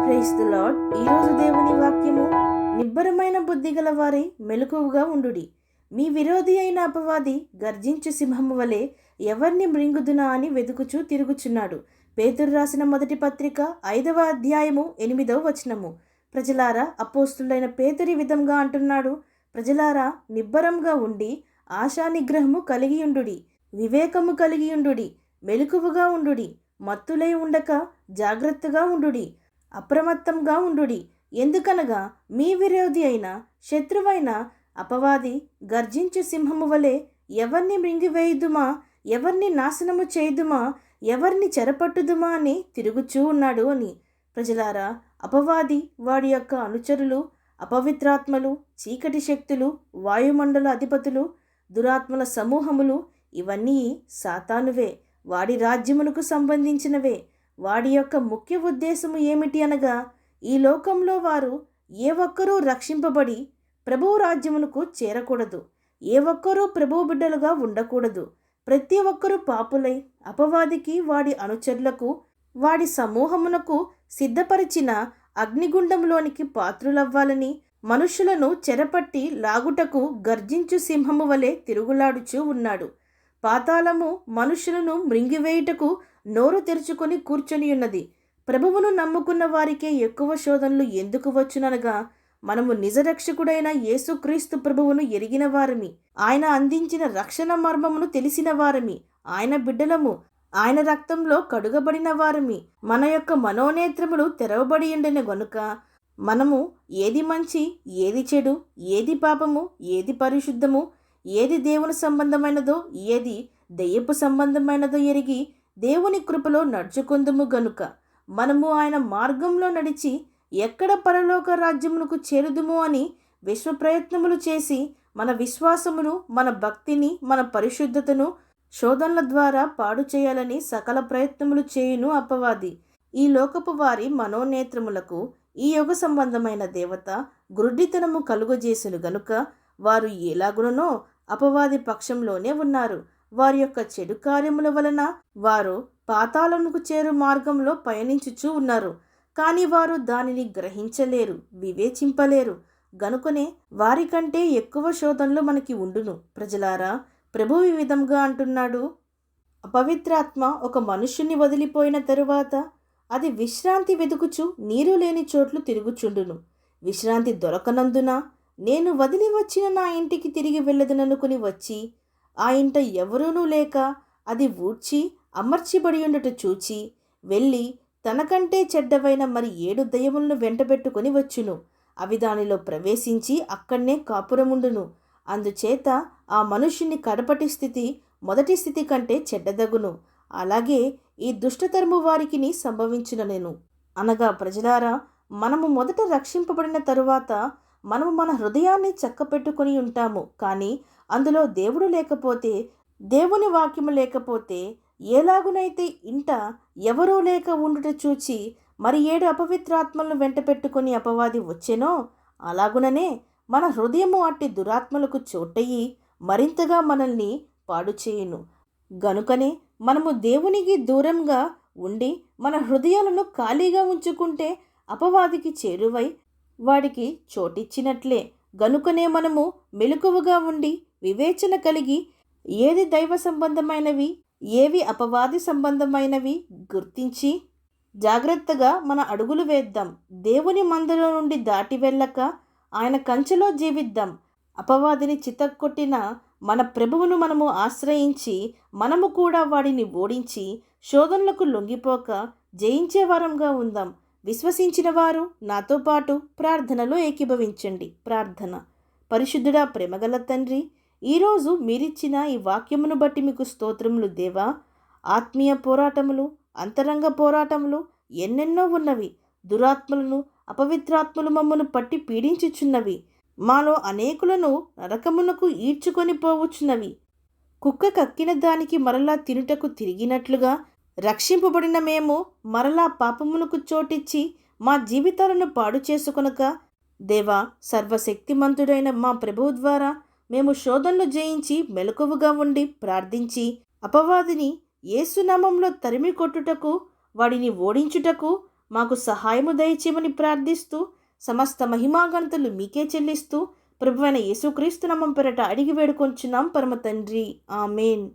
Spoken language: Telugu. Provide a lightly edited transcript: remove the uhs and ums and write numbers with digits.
Praise the lord. ఈరోజు దేవుని వాక్యము, నిబ్బరమైన బుద్ధి గల వారి మెలకువగా ఉండుడి. మీ విరోధి అయిన అపవాది గర్జించు సింహము వలె ఎవరిని మృంగుదునా అని వెతుకుచూ తిరుగుచున్నాడు. పేతురు రాసిన మొదటి పత్రిక 5వ అధ్యాయము 8వ వచనము. ప్రజలారా, అపోస్తులైన పేతురు ఈ విధంగా అంటున్నాడు: ప్రజలారా, నిబ్బరంగా ఉండి ఆశా నిగ్రహము కలిగియుండుడి, వివేకము కలిగియుండుడి, మెలకువగా ఉండుడి, మత్తులై ఉండక జాగ్రత్తగా ఉండుడి, అప్రమత్తంగా ఉండుడి. ఎందుకనగా మీ విరోధి అయిన శత్రువైన అపవాది గర్జించు సింహము వలె ఎవరిని మృంగివేయుదుమా, ఎవరిని నాశనము చేయుదుమా, ఎవరిని చెరపట్టుదుమా అని తిరుగుచూ ఉన్నాడు అని. ప్రజలారా, అపవాది, వాడి యొక్క అనుచరులు, అపవిత్రాత్మలు, చీకటి శక్తులు, వాయుమండల అధిపతులు, దురాత్మల సమూహములు, ఇవన్నీ సాతానువే, వాడి రాజ్యములకు సంబంధించినవే. వాడి యొక్క ముఖ్య ఉద్దేశము ఏమిటి అనగా, ఈ లోకంలో వారు ఏ ఒక్కరూ రక్షింపబడి ప్రభువు రాజ్యమునకు చేరకూడదు, ఏ ఒక్కరూ ప్రభువు బిడ్డలుగా ఉండకూడదు. ప్రతి ఒక్కరూ పాపులై అపవాదికి, వాడి అనుచరులకు, వాడి సమూహమునకు సిద్ధపరిచిన అగ్నిగుండంలోనికి పాత్రులవ్వాలని, మనుషులను చెరపట్టి లాగుటకు గర్జించు సింహము వలె తిరుగులాడుచూ ఉన్నాడు. పాతాళము మనుషులను మృంగివేయుటకు నోరు తెరుచుకొని కూర్చొని ఉన్నది. ప్రభువును నమ్ముకున్న వారికే ఎక్కువ శోధనలు ఎందుకు వచ్చుననగా, మనము నిజరక్షకుడైన యేసుక్రీస్తు ప్రభువును ఎరిగిన వారమి, ఆయన అందించిన రక్షణ మర్మమును తెలిసిన వారమి, ఆయన బిడ్డలము, ఆయన రక్తంలో కడుగబడిన వారమి, మన యొక్క మనోనేత్రములు తెరవబడి ఉండిన గనుక మనము ఏది మంచి, ఏది చెడు, ఏది పాపము, ఏది పరిశుద్ధము, ఏది దేవుని సంబంధమైనదో, ఏది దెయ్యపు సంబంధమైనదో ఎరిగి దేవుని కృపలో నడుచుకుందుము గనుక మనము ఆయన మార్గంలో నడిచి ఎక్కడ పరలోక రాజ్యమునకు చేరుదుము అని విశ్వ ప్రయత్నములు చేసి మన విశ్వాసమును, మన భక్తిని, మన పరిశుద్ధతను శోధనల ద్వారా పాడు చేయాలని సకల ప్రయత్నములు చేయును అపవాది. ఈ లోకపు వారి మనోనేత్రములకు ఈ యుగ సంబంధమైన దేవత గురుడితనము కలుగజేసును గనుక వారు ఎలాగునో అపవాది పక్షంలోనే ఉన్నారు. వారి యొక్క చెడు కార్యముల వలన వారు పాతాళమునకు చేరు మార్గంలో పయనించుచూ ఉన్నారు. కానీ వారు దానిని గ్రహించలేరు, వివేచింపలేరు. గనుకనే వారికంటే ఎక్కువ శోధనలు మనకి ఉండును. ప్రజలారా, ప్రభువు ఈ విధంగా అంటున్నాడు: అపవిత్రాత్మ ఒక మనుష్యుని వదిలిపోయిన తరువాత అది విశ్రాంతి వెతుకుచు నీరు లేని చోట్లు తిరుగుచుండును. విశ్రాంతి దొరకనందున నేను వదిలి వచ్చిన నా ఇంటికి తిరిగి వెళ్ళదననుకుని వచ్చి ఆ ఇంట ఎవరూనూ లేక అది ఊడ్చి అమర్చిబడి ఉండట చూచి వెళ్ళి తనకంటే చెడ్డవైన మరి 7 దయ్యములను వెంటబెట్టుకొని వచ్చును. అవి దానిలో ప్రవేశించి అక్కడనే కాపురముండును. అందుచేత ఆ మనుష్యుని కడపటి స్థితి మొదటి స్థితి కంటే చెడ్డదగును. అలాగే ఈ దుష్టతరము వారికిని సంభవించుననెను. అనగా, ప్రజలారా, మనము మొదట రక్షింపబడిన తరువాత మనము మన హృదయాన్ని చక్కపెట్టుకొని ఉంటాము. కానీ అందులో దేవుడు లేకపోతే, దేవుని వాక్యము లేకపోతే, ఎలాగునైతే ఇంట ఎవరూ లేక ఉండుట చూచి మరి 7 అపవిత్రాత్మలను వెంట పెట్టుకుని అపవాది వచ్చెనో, అలాగుననే మన హృదయము అట్టి దురాత్మలకు చోటయ్యి మరింతగా మనల్ని పాడు చేయును. గనుకనే మనము దేవునికి దూరంగా ఉండి మన హృదయాలను ఖాళీగా ఉంచుకుంటే అపవాదికి చేరువై వాడికి చోటిచ్చినట్లే. గనుకనే మనము మెలకువగా ఉండి వివేచన కలిగి ఏది దైవ సంబంధమైనవి, ఏవి అపవాది సంబంధమైనవి గుర్తించి జాగ్రత్తగా మన అడుగులు వేద్దాం. దేవుని మందలో నుండి దాటి వెళ్ళక ఆయన కంచెలో జీవిద్దాం. అపవాదిని చితక్కొట్టిన మన ప్రభువును మనము ఆశ్రయించి మనము కూడా వాడిని ఓడించి శోధనలకు లొంగిపోక జయించే వారంగా ఉందాం. విశ్వసించిన వారు నాతో పాటు ప్రార్థనలో ఏకీభవించండి. ప్రార్థన. పరిశుద్ధుడా, ప్రేమగల తండ్రి, ఈరోజు మీరిచ్చిన ఈ వాక్యమును బట్టి మీకు స్తోత్రములు దేవా. ఆత్మీయ పోరాటములు, అంతరంగ పోరాటములు ఎన్నెన్నో ఉన్నవి. దురాత్మలను, అపవిత్రాత్మలు మమ్మను పట్టి పీడించుచున్నవి. మాలో అనేకులను నరకమునకు ఈడ్చుకొని పోవచ్చున్నవి. కుక్క కక్కిన దానికి మరలా తినుటకు తిరిగినట్లుగా రక్షింపబడిన మేము మరలా పాపమునకు చోటిచ్చి మా జీవితాలను పాడు చేసుకొనక, దేవా, సర్వశక్తిమంతుడైన మా ప్రభువు ద్వారా మేము శోధనలు జయించి మెలకువగా ఉండి ప్రార్థించి అపవాదిని యేసునామంలో తరిమి కొట్టుటకు, వాడిని ఓడించుటకు మాకు సహాయము దయచేయమని ప్రార్థిస్తూ సమస్త మహిమాగణతలు మీకే చెల్లిస్తూ ప్రభువైన యేసుక్రీస్తు నామం పేరట అడిగి వేడుకొంచున్నాం పరమ తండ్రి. ఆమేన్.